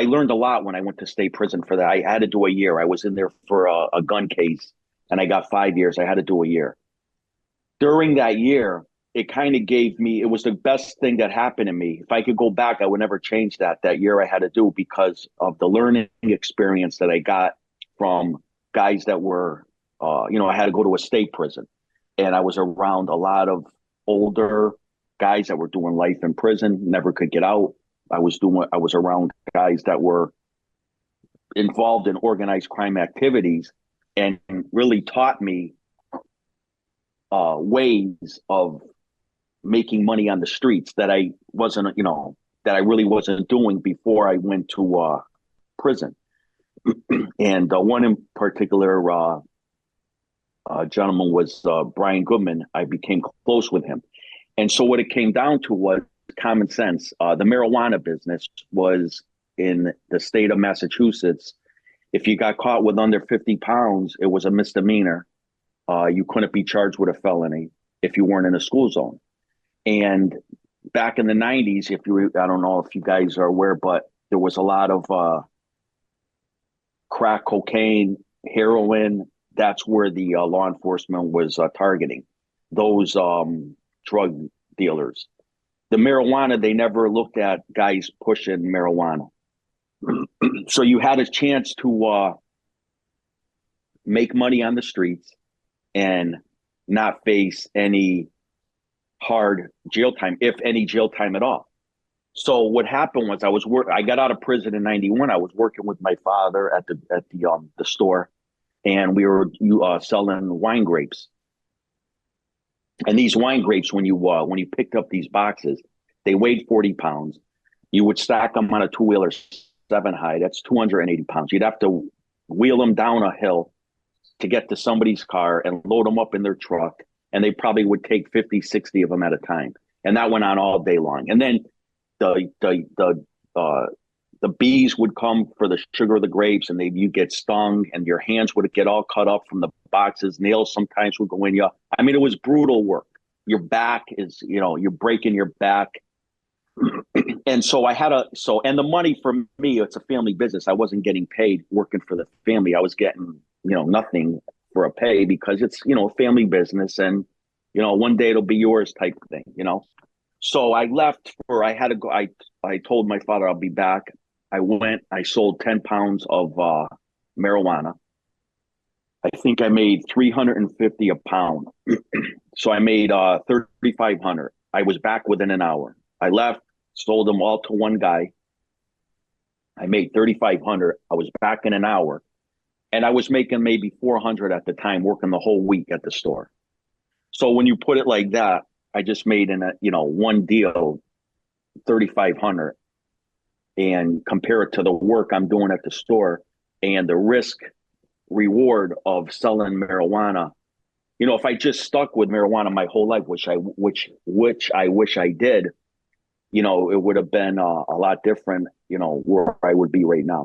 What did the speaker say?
learned a lot when I went to state prison for that. I had to do a year. I was in there for a gun case, and I got 5 years. I had to do a year. During that year, it kind of gave me, it was the best thing that happened to me. If I could go back, I would never change that year I had to do, because of the learning experience that I got from guys that were, I had to go to a state prison, and I was around a lot of older guys that were doing life in prison, never could get out. I was around guys that were involved in organized crime activities, and really taught me ways of making money on the streets that I wasn't, that I really wasn't doing before I went to prison. And one in particular gentleman was Brian Goodman. I became close with him. And so what it came down to was common sense. The marijuana business was in the state of Massachusetts. If you got caught with under 50 pounds, it was a misdemeanor. You couldn't be charged with a felony if you weren't in a school zone. And back in the 90s, I don't know if you guys are aware, but there was a lot of crack cocaine, heroin. That's where the law enforcement was targeting those drug dealers. The marijuana, they never looked at guys pushing marijuana. So you had a chance to make money on the streets and not face any hard jail time, if any jail time at all. So what happened was I got out of prison in '91. I was working with my father at the store, and we were selling wine grapes. And these wine grapes, when you picked up these boxes, they weighed 40 pounds. You would stack them on a two-wheeler 7 high. That's 280 pounds. You'd have to wheel them down a hill to get to somebody's car and load them up in their truck. And they probably would take 50, 60 of them at a time. And that went on all day long. And then the bees would come for the sugar of the grapes, and you get stung, and your hands would get all cut up from the boxes. Nails sometimes would go in you. I mean, it was brutal work. Your back is, you're breaking your back. And so and the money for me, it's a family business. I wasn't getting paid working for the family. I was getting, nothing for a pay, because it's, a family business, and, one day it'll be yours type of thing, So I left I had to go. I told my father I'll be back. I went, I sold 10 pounds of marijuana. I think I made 350 a pound. So I made 3,500. I was back within an hour. I left, sold them all to one guy. I made 3,500. I was back in an hour, and I was making maybe 400 at the time, working the whole week at the store. So when you put it like that, I just made one deal, 3,500, and compare it to the work I'm doing at the store and the risk reward of selling marijuana. If I just stuck with marijuana my whole life, which I wish I did, it would have been a lot different, where I would be right now.